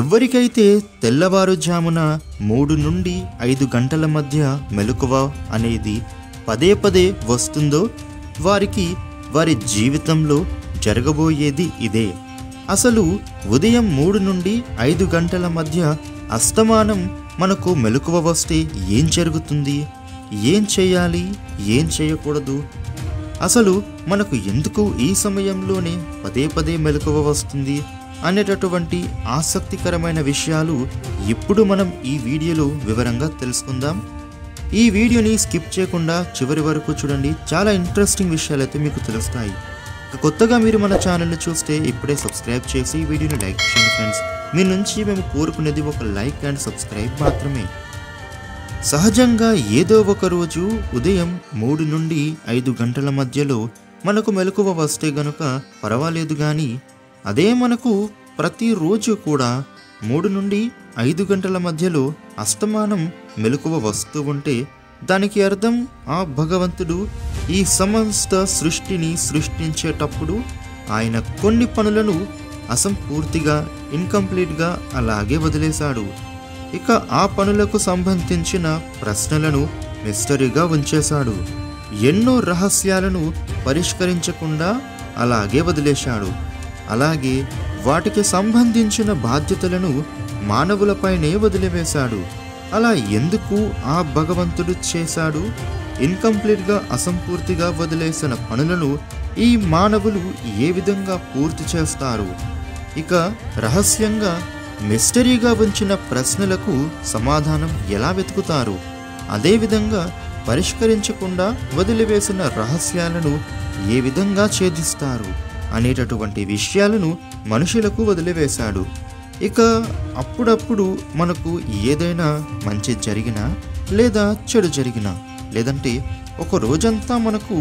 ఎవరికైతే తెల్లవారుజామున 3 నుండి 5 గంటల మధ్య మెలకువ అనేది పదే పదే వస్తుందో వారికి వారి జీవితంలో జరగబోయేది ఇదే. అసలు ఉదయం 3 నుండి 5 గంటల మధ్య అస్తమానం మనకు మెలకువ వస్తే ఏం జరుగుతుంది, ఏం చేయాలి, ఏం చేయకూడదు, అసలు మనకు ఎందుకు ఈ సమయంలోనే పదే పదే మెలకువ వస్తుంది అనేటటువంటి ఆసక్తికరమైన విషయాలు ఇప్పుడు మనం ఈ వీడియోలో వివరంగా తెలుసుకుందాం. ఈ వీడియోని స్కిప్ చేయకుండా చివరి వరకు చూడండి. చాలా ఇంట్రెస్టింగ్ విషయాలైతే మీకు తెలుస్తాయి. కొత్తగా మీరు మన ఛానల్ని చూస్తే ఇప్పుడే సబ్స్క్రైబ్ చేసి వీడియోని లైక్ చేయండి ఫ్రెండ్స్. మీ నుంచి మేము కోరుకునేది ఒక లైక్ అండ్ సబ్స్క్రైబ్ మాత్రమే. సహజంగా ఏదో ఒక రోజు ఉదయం 3 నుండి 5 గంటల మధ్యలో మనకు మెలకువ వస్తే గనుక పర్వాలేదు, కానీ అదే మనకు ప్రతిరోజు కూడా 3 నుండి 5 గంటల మధ్యలో అస్తమానం మెలకువ వస్తూ ఉంటే దానికి అర్థం ఆ భగవంతుడు ఈ సమస్త సృష్టిని సృష్టించేటప్పుడు ఆయన కొన్ని పనులను అసంపూర్తిగా ఇన్కంప్లీట్గా అలాగే వదిలేశాడు. ఇక ఆ పనులకు సంబంధించిన ప్రశ్నలను మిస్టరీగా ఉంచేశాడు. ఎన్నో రహస్యాలను పరిష్కరించకుండా అలాగే వదిలేశాడు. అలాగే వాటికి సంబంధించిన బాధ్యతలను మానవులపైనే వదిలివేశాడు. అలా ఎందుకు ఆ భగవంతుడు చేశాడు? ఇన్కంప్లీట్గా అసంపూర్తిగా వదిలేసిన పనులను ఈ మానవులు ఏ విధంగా పూర్తి చేస్తారు? ఇక రహస్యంగా మిస్టరీగా ఉంచిన ప్రశ్నలకు సమాధానం ఎలా వెతుకుతారు? అదేవిధంగా పరిష్కరించకుండా వదిలివేసిన రహస్యాలను ఏ విధంగా ఛేదిస్తారు అనేటటువంటి విషయాలను మనుషులకు వదిలివేశాడు. ఇక అప్పుడప్పుడు మనకు ఏదైనా మంచి జరిగినా లేదా చెడు జరిగినా, లేదంటే ఒక రోజంతా మనకు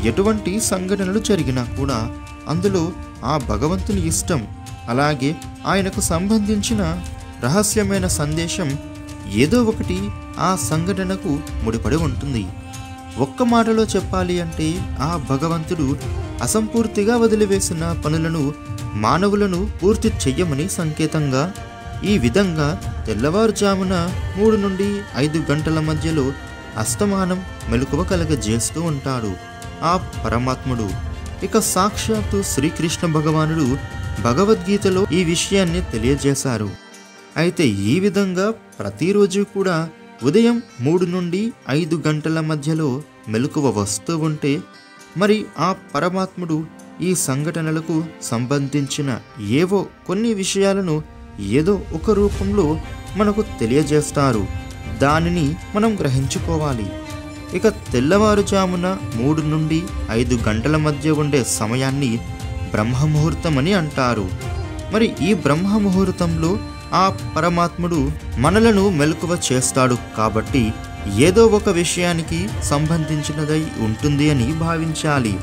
ఎటువంటి సంఘటనలు జరిగినా కూడా అందులో ఆ భగవంతుని ఇష్టం, అలాగే ఆయనకు సంబంధించిన రహస్యమైన సందేశం ఏదో ఒకటి ఆ సంఘటనకు ముడిపడి ఉంటుంది. ఒక్క మాటలో చెప్పాలి అంటే ఆ భగవంతుడు అసంపూర్తిగా వదిలివేసిన పనులను మానవులను పూర్తి చెయ్యమని సంకేతంగా ఈ విధంగా తెల్లవారుజామున 3 నుండి 5 గంటల మధ్యలో అస్తమానం మెలకువ కలగజేస్తూ ఉంటాడు ఆ పరమాత్ముడు. ఇక సాక్షాత్తు శ్రీకృష్ణ భగవానుడు భగవద్గీతలో ఈ విషయాన్ని తెలియజేశారు. అయితే ఈ విధంగా ప్రతిరోజు కూడా ఉదయం 3 నుండి 5 గంటల మధ్యలో మెలకువ వస్తూ ఉంటే మరి ఆ పరమాత్ముడు ఈ సంఘటనలకు సంబంధించిన ఏవో కొన్ని విషయాలను ఏదో ఒక రూపంలో మనకు తెలియజేస్తారు. దానిని మనం గ్రహించుకోవాలి. ఇక తెల్లవారుజామున 3 నుండి 5 గంటల మధ్య ఉండే సమయాన్ని బ్రహ్మముహూర్తం అని అంటారు. మరి ఈ బ్రహ్మముహూర్తంలో ఆ పరమాత్ముడు మనలను మెలకువ చేస్తాడు కాబట్టి ఏదో ఒక విషయానికి సంబంధించినదై ఉంటుంది అని భావించాలి.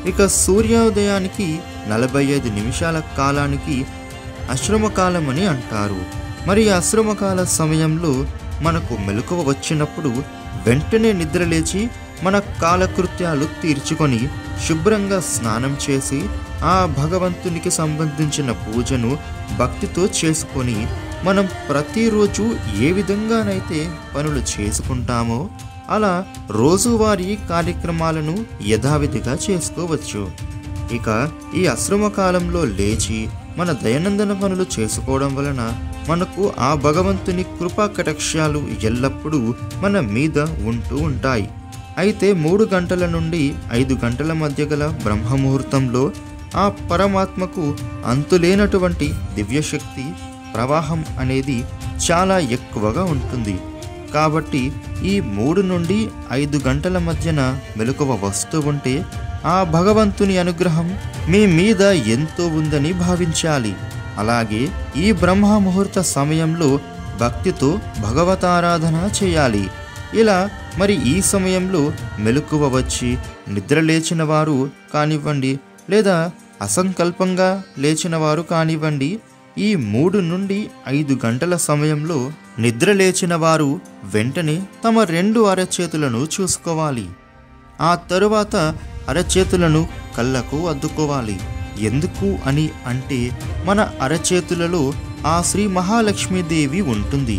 ఇక సూర్యోదయానికి 45 నిమిషాల కాలానికి అశ్రమకాలం అని అంటారు. మరి అశ్రమకాల సమయంలో మనకు మెలకువ వచ్చినప్పుడు వెంటనే నిద్రలేచి మన కాలకృత్యాలు తీర్చుకొని శుభ్రంగా స్నానం చేసి ఆ భగవంతునికి సంబంధించిన పూజను భక్తితో చేసుకొని మనం ప్రతిరోజు ఏ విధంగానైతే పనులు చేసుకుంటామో అలా రోజువారీ కార్యక్రమాలను యథావిధిగా చేసుకోవచ్చు. ఇక ఈ అశ్రమకాలంలో లేచి మన దైనందిన పనులు చేసుకోవడం వలన మనకు ఆ భగవంతుని కృపా కటాక్షాలు ఎల్లప్పుడూ మన మీద ఉంటూ ఉంటాయి. అయితే 3 గంటల నుండి 5 గంటల మధ్య గల బ్రహ్మముహూర్తంలో ఆ పరమాత్మకు అంతులేనటువంటి దివ్యశక్తి ప్రవాహం అనేది చాలా ఎక్కువగా ఉంటుంది. కాబట్టి ఈ 3 నుండి 5 గంటల మధ్యన మెలకువ వస్తూ ఉంటే ఆ భగవంతుని అనుగ్రహం మీ మీద ఎంతో ఉందని భావించాలి. అలాగే ఈ బ్రహ్మ ముహూర్త సమయంలో భక్తితో భగవతారాధన చేయాలి. ఇలా మరి ఈ సమయంలో మెలకువ వచ్చి నిద్ర లేచిన వారు కానివ్వండి, లేదా అసంకల్పంగా లేచిన వారు కానివ్వండి, ఈ 3 నుండి 5 గంటల సమయంలో నిద్ర లేచిన వారు వెంటనే తమ 2 అరచేతులను చూసుకోవాలి. ఆ తరువాత అరచేతులను కళ్ళకు అద్దుకోవాలి. ఎందుకు అని అంటే మన అరచేతులలో ఆ శ్రీ మహాలక్ష్మీదేవి ఉంటుంది.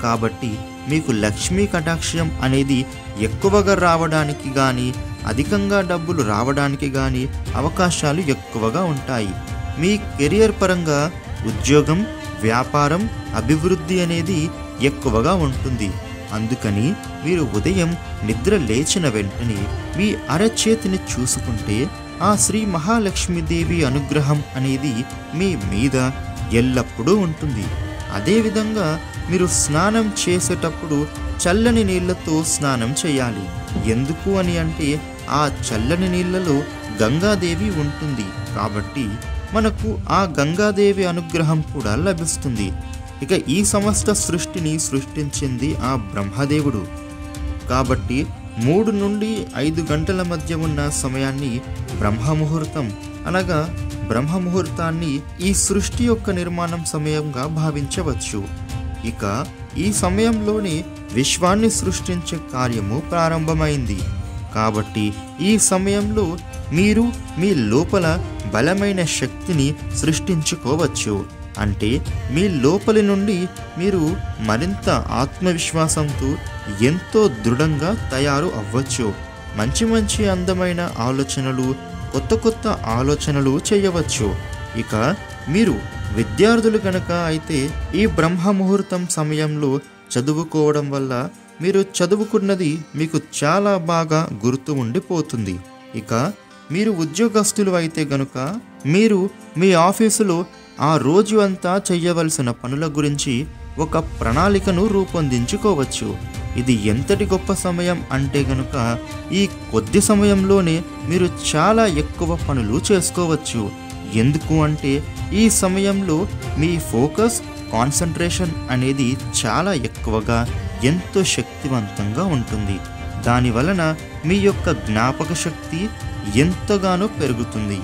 కాబట్టి మీకు లక్ష్మీ కటాక్షం అనేది ఎక్కువగా రావడానికి కానీ, అధికంగా డబ్బులు రావడానికి కానీ అవకాశాలు ఎక్కువగా ఉంటాయి. మీ కెరియర్ పరంగా ఉద్యోగం, వ్యాపారం, అభివృద్ధి అనేది ఎక్కువగా ఉంటుంది. అందుకని మీరు ఉదయం నిద్ర లేచిన వెంటనే మీ అరచేతిని చూసుకుంటే ఆ శ్రీ మహాలక్ష్మీదేవి అనుగ్రహం అనేది మీ మీద ఎల్లప్పుడూ ఉంటుంది. అదేవిధంగా మీరు స్నానం చేసేటప్పుడు చల్లని నీళ్లతో స్నానం చేయాలి. ఎందుకు అని అంటే ఆ చల్లని నీళ్లలో గంగాదేవి ఉంటుంది. కాబట్టి మనకు ఆ గంగాదేవి అనుగ్రహం కూడా లభిస్తుంది. ఇక ఈ సమస్త సృష్టిని సృష్టించింది ఆ బ్రహ్మదేవుడు. కాబట్టి 3 నుండి 5 గంటల మధ్య ఉన్న సమయాన్ని బ్రహ్మముహూర్తం అనగా బ్రహ్మముహూర్తాన్ని ఈ సృష్టి యొక్క నిర్మాణం సమయంగా భావించవచ్చు. ఇక ఈ సమయంలోనే విశ్వాన్ని సృష్టించే కార్యము ప్రారంభమైంది. కాబట్టి ఈ సమయంలో మీరు మీ లోపల బలమైన శక్తిని సృష్టించుకోవచ్చు. అంటే మీ లోపలి నుండి మీరు మరింత ఆత్మవిశ్వాసంతో ఎంతో దృఢంగా తయారు అవ్వచ్చు. మంచి మంచి అందమైన ఆలోచనలు, కొత్త కొత్త ఆలోచనలు చేయవచ్చు. ఇక మీరు విద్యార్థులు కనుక అయితే ఈ బ్రహ్మముహూర్తం సమయంలో చదువుకోవడం వల్ల మీరు చదువుకున్నది మీకు చాలా బాగా గుర్తు ఉండిపోతుంది. ఇక మీరు ఉద్యోగస్తులు అయితే గనుక మీరు మీ ఆఫీసులో ఆ రోజు అంతా చేయవలసిన పనుల గురించి ఒక ప్రణాళికను రూపొందించుకోవచ్చు. ఇది ఎంతటి గొప్ప సమయం అంటే గనుక ఈ కొద్ది సమయంలోనే మీరు చాలా ఎక్కువ పనులు చేసుకోవచ్చు. ఎందుకు అంటే ఈ సమయంలో మీ ఫోకస్, కాన్సంట్రేషన్ అనేది చాలా ఎక్కువగా ఎంతో శక్తివంతంగా ఉంటుంది. దాని వలన మీ యొక్క జ్ఞాపక శక్తి ఎంతగానో పెరుగుతుంది.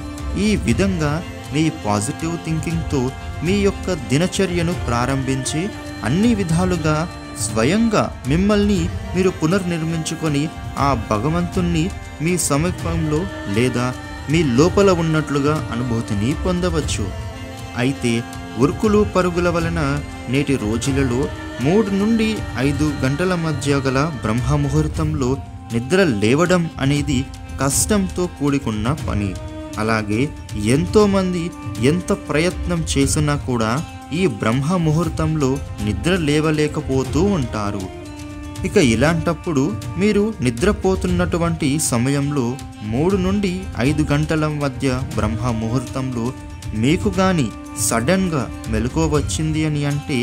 ఈ విధంగా మీ పాజిటివ్ థింకింగ్తో మీ యొక్క దినచర్యను ప్రారంభించి అన్ని విధాలుగా స్వయంగా మిమ్మల్ని మీరు పునర్నిర్మించుకొని ఆ భగవంతుణ్ణి మీ సమీపంలో లేదా మీ లోపల ఉన్నట్లుగా అనుభూతిని పొందవచ్చు. అయితే ఉరుకులు పరుగుల వలన నేటి రోజులలో 3 నుండి 5 గంటల మధ్య గల బ్రహ్మముహూర్తంలో నిద్ర లేవడం అనేది కష్టంతో కూడుకున్న పని. అలాగే ఎంతోమంది ఎంత ప్రయత్నం చేసినా కూడా ఈ బ్రహ్మముహూర్తంలో నిద్ర లేవలేకపోతూ ఉంటారు. ఇక ఇలాంటప్పుడు మీరు నిద్రపోతున్నటువంటి సమయంలో 3 నుండి 5 గంటల మధ్య బ్రహ్మముహూర్తంలో మీకు కానీ సడన్గా మెలకువ వచ్చింది అని అంటే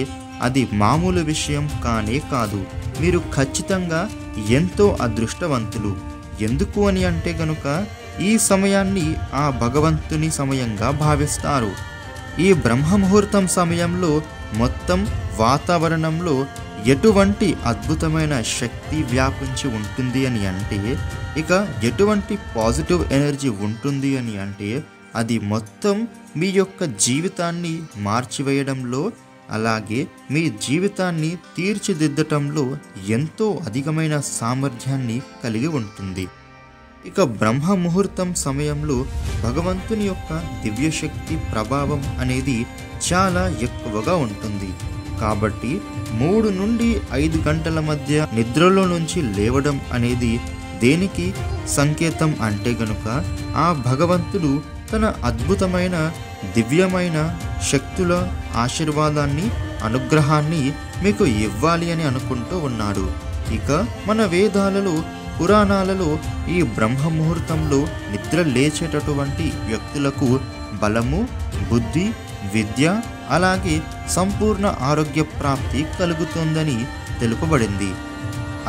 అది మామూలు విషయం కానే కాదు. మీరు ఖచ్చితంగా ఎంతో అదృష్టవంతులు. ఎందుకు అని అంటే గనుక ఈ సమయాన్ని ఆ భగవంతుని సమయంగా భావిస్తారు. ఈ బ్రహ్మముహూర్తం సమయంలో మొత్తం వాతావరణంలో ఎటువంటి అద్భుతమైన శక్తి వ్యాపించి ఉంటుంది అని అంటే, ఇక ఎటువంటి పాజిటివ్ ఎనర్జీ ఉంటుంది అని అంటే అది మొత్తం మీ యొక్క జీవితాన్ని మార్చివేయడంలో, అలాగే మీ జీవితాన్ని తీర్చిదిద్దటంలో ఎంతో అధికమైన సామర్థ్యాన్ని కలిగి ఉంటుంది. ఇక బ్రహ్మముహూర్తం సమయంలో భగవంతుని యొక్క దివ్యశక్తి ప్రభావం అనేది చాలా ఎక్కువగా ఉంటుంది. కాబట్టి 3 నుండి 5 గంటల మధ్య నిద్రలో నుంచి లేవడం అనేది దేనికి సంకేతం అంటే గనుక ఆ భగవంతుడు తన అద్భుతమైన దివ్యమైన శక్తుల ఆశీర్వాదాన్ని, అనుగ్రహాన్ని మీకు ఇవ్వాలి అని అనుకుంటూ ఉన్నాడు. ఇక మన వేదాలలో, పురాణాలలో ఈ బ్రహ్మముహూర్తంలో నిద్ర లేచేటటువంటి వ్యక్తులకు బలము, బుద్ధి, విద్య, అలాగే సంపూర్ణ ఆరోగ్య ప్రాప్తి కలుగుతుందని తెలుపబడింది.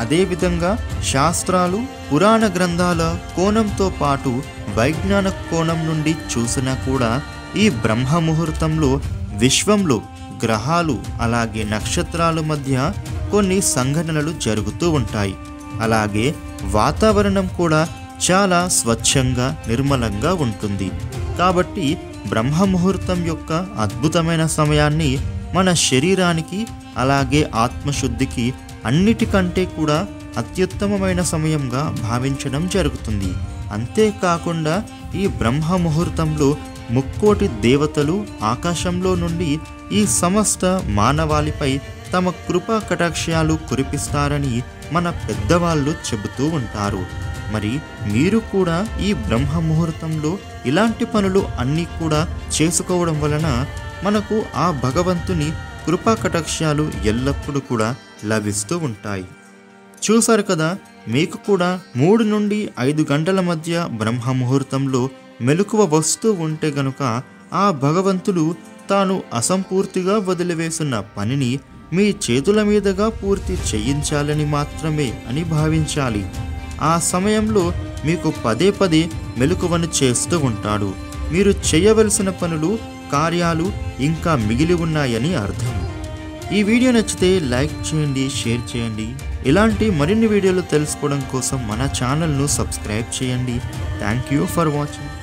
అదేవిధంగా శాస్త్రాలు, పురాణ గ్రంథాల కోణంతో పాటు వైజ్ఞానిక కోణం నుండి చూసినా కూడా ఈ బ్రహ్మముహూర్తంలో విశ్వంలో గ్రహాలు అలాగే నక్షత్రాల మధ్య కొన్ని సంఘటనలు జరుగుతూ ఉంటాయి. అలాగే వాతావరణం కూడా చాలా స్వచ్ఛంగా, నిర్మలంగా ఉంటుంది. కాబట్టి బ్రహ్మముహూర్తం యొక్క అద్భుతమైన సమయాన్ని మన శరీరానికి అలాగే ఆత్మశుద్ధికి అన్నిటికంటే కూడా అత్యుత్తమమైన సమయంగా భావించడం జరుగుతుంది. అంతేకాకుండా ఈ బ్రహ్మముహూర్తంలో ముక్కోటి దేవతలు ఆకాశంలో నుండి ఈ సమస్త మానవాళిపై తమ కృపా కటాక్షాలు కురిపిస్తారని మన పెద్దవాళ్ళు చెబుతూ ఉంటారు. మరి మీరు కూడా ఈ బ్రహ్మ ముహూర్తంలో ఇలాంటి పనులు అన్నీ కూడా చేసుకోవడం వలన మనకు ఆ భగవంతుని కృపా కటాక్షాలు ఎల్లప్పుడూ కూడా లభిస్తూ ఉంటాయి. చూసారు కదా, మీకు కూడా 3 నుండి 5 గంటల మధ్య బ్రహ్మ ముహూర్తంలో మెలకువ వస్తూ ఉంటే గనుక ఆ భగవంతుడు తాను అసంపూర్తిగా వదిలివేసిన పనిని మీ చేతుల మీదుగా పూర్తి చేయించాలని మాత్రమే అని భావించాలి. ఆ సమయంలో మీకు పదే పదే మెలకువను చేస్తూ ఉంటాడు. మీరు చేయవలసిన పనులు, కార్యాలు ఇంకా మిగిలి ఉన్నాయని అర్థం. ఈ వీడియో నచ్చితే లైక్ చేయండి, షేర్ చేయండి. ఇలాంటి మరిన్ని వీడియోలు తెలుసుకోవడం కోసం మన ఛానల్ను సబ్స్క్రైబ్ చేయండి. Thank you for watching.